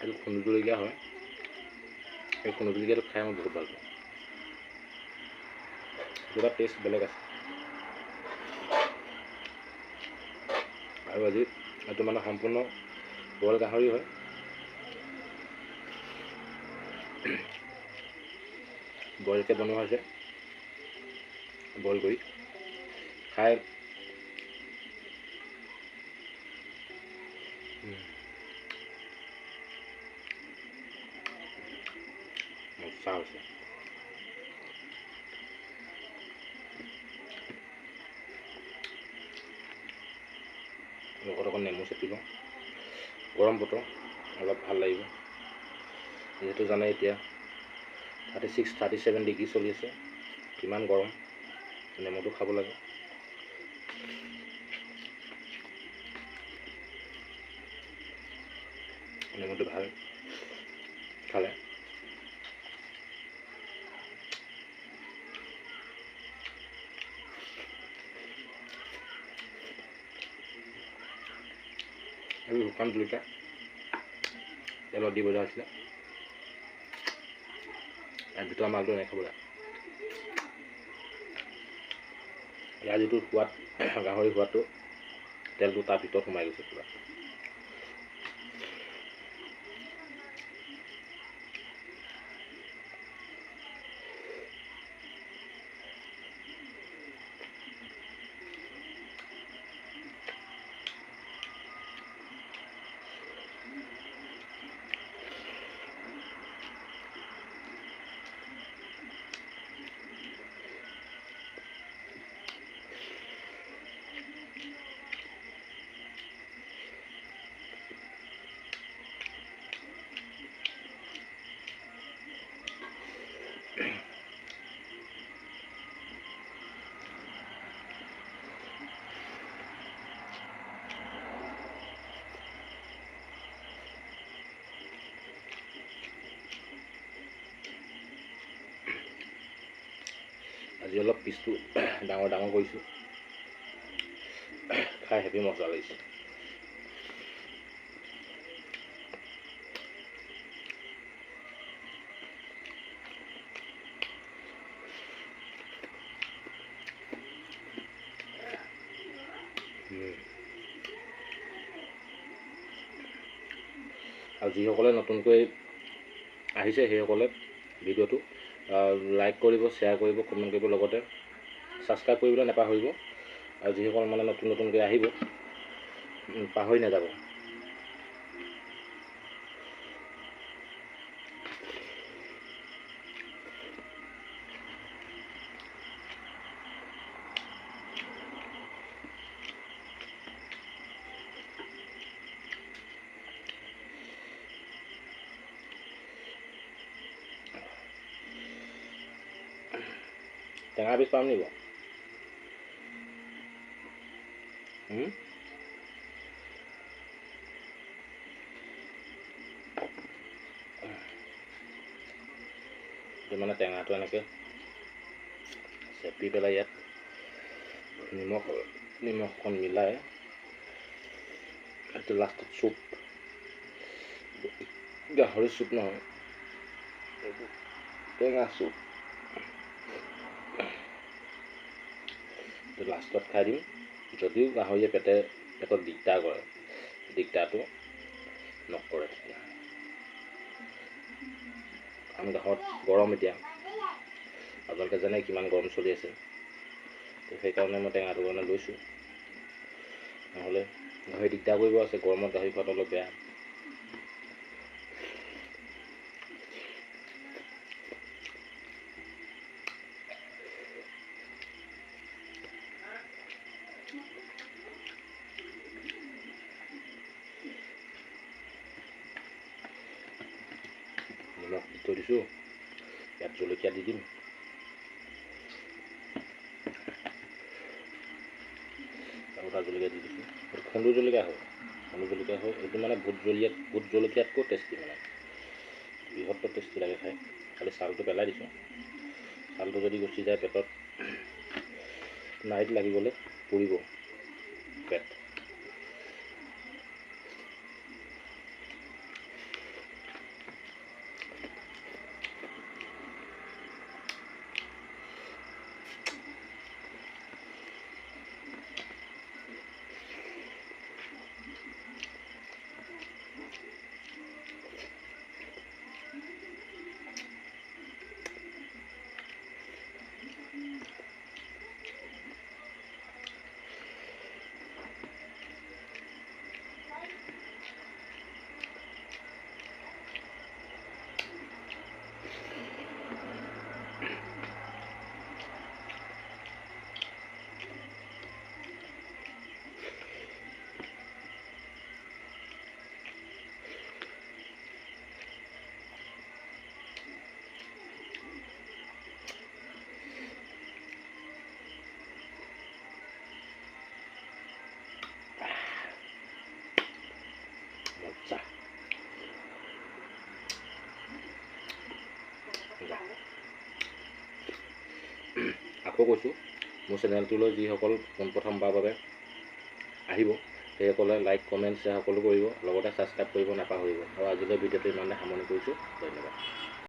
এইটো খুন্দুলগীয়া হয়। এই খুন্দুলগীয়াটো খাই মই বহুত ভাল পাওঁ। দুটা টেষ্ট বেলেগ আছে। আৰু আজি এইটো মানে সম্পূৰ্ণ বইল গাহৰি হয়। বইলকৈ বনোৱা হৈছে, বইল কৰি খাই মজা হৈছে। লগত অকণ নেমু চেপি লওঁ, গৰম বতৰ অলপ ভাল লাগিব। যিহেতু জানে এতিয়া 36-37 ডিগ্ৰী চলি আছে, কিমান গৰম, নেমুটো খাব লাগে। নেমুটো ভাল খালে আৰু শুকান জলকীয়া তেলত দি বজা হৈছিলে। ইয়াৰ ভিতৰত মালটো নাই খাবলৈ। ইয়াৰ যিটো সোৱাদ, গাহৰি সোৱাদটো তেলটো তাৰ ভিতৰত সোমাই গৈছে পুৰা। আজি অলপ পিচটো ডাঙৰ ডাঙৰ কৰিছোঁ, খাই হেভি মজা লাগিছে। আৰু যিসকলে নতুনকৈ আহিছে সেইসকলে ভিডিঅ'টো লাইক কৰিব, শ্বেয়াৰ কৰিব, কমেণ্ট কৰিব, লগতে ছাবস্ক্ৰাইব কৰিবলৈ নাপাহৰিব। আৰু যিসকল মানে নতুনকৈ আহিব পাহৰি নাযাব। টেঙা পিচ পাম নিব? মানে টেঙাটো এনেকৈ চেপি পেলাই ইয়াত নিমখখন মিলাই এইটো লাষ্টত চুপ, গাহৰি চুপ নহয়, টেঙা চুপ লাষ্টত খাই দিম। যদিও গাহৰিয়ে পেটত দিগদাৰ কৰে, দিগদাৰটো নকৰে তেতিয়া। কাৰণ গাহত গৰম এতিয়া, আপোনালোকে জানে কিমান গৰম চলি আছে, তো সেইকাৰণে মই টেঙাটো কাৰণে লৈছোঁ। নহ'লে গাহৰি দিগদাৰ কৰিব আছে, গৰমত গাহৰি খোৱাটো অলপ বেয়া। দিছোঁ। ইয়াত জলকীয়া দি দিম। গোটা জলকীয়া দি দিছোঁ। খুন্দু জলকীয়া হয়, এইটো মানে ভোট জলকীয়াতকৈ টেষ্টি, মানে বৃহত্তৰ টেষ্টি লাগে খাই। খালি ছালটো পেলাই দিছোঁ। ছালটো যদি গুচি যায় পেটত নাইট লাগিবলৈ পুৰিব পেট। আকৌ কৈছোঁ, মোৰ চেনেলটোলৈ যিসকল পোনপ্ৰথমবাৰৰ বাবে আহিব সেইসকলে লাইক কমেণ্ট শ্বেয়াৰ সকলো কৰিব, লগতে ছাবস্ক্ৰাইব কৰিব নাপাহৰিব। আৰু আজিলৈ ভিডিঅ'টো ইমানে সামৰণি কৰিছোঁ। ধন্যবাদ।